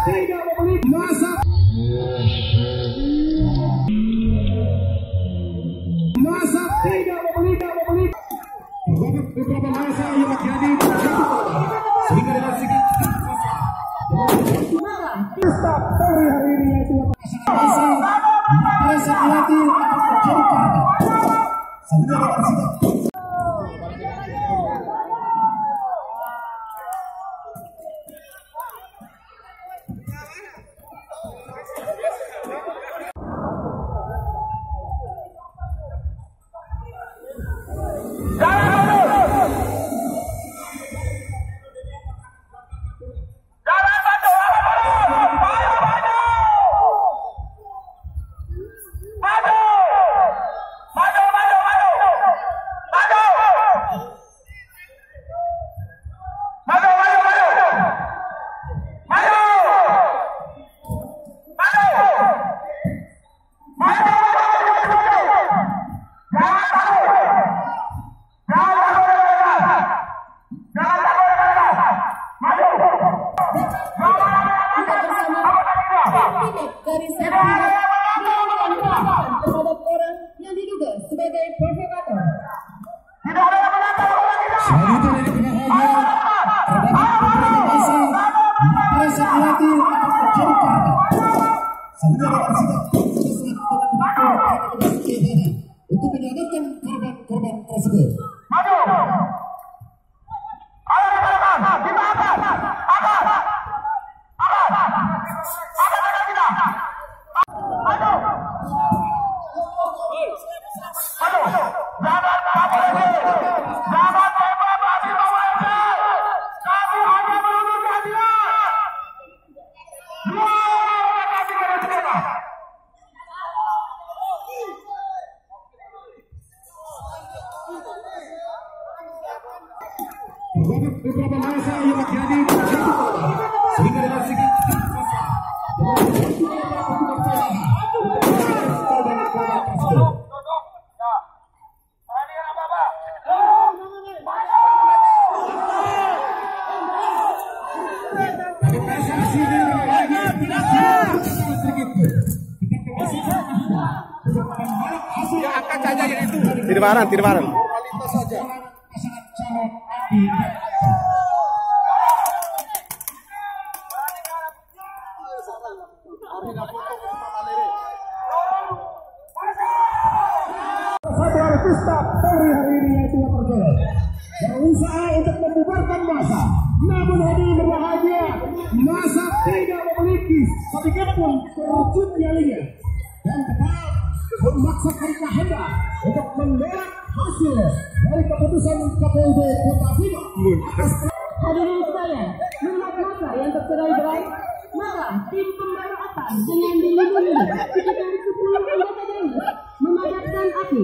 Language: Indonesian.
tidak memiliki masa tidak memiliki beberapa masa yang terjadi sehingga dengan sedikit stop dari hari ini yaitu masa alati terjadi sehingga dengan sedikit dari terhadap orang yang diduga sebagai provokator. Selanjutnya dari pihaknya terdapat masa alati terjadi sehingga dengan sedikit untuk menyelamatkan korban tersebut. Beberapa masa yang terjadi sehingga dengan sedikit tidak bareng. Satu harus stop dari hari ini yaitu terjadi berusaha untuk membubarkan masa, namun hari ini berbahagia masa tidak memiliki sedikit pun terwujud nyalinya dan tetap memaksakan kehendak untuk menolak hasil dari keputusan KPUD Kota Bima. Hadirin sekalian, mengingat masa yang tercerai-berai, maka tim pemberontakan dengan dilindungi sekitar 10 anggota Dewan memadamkan api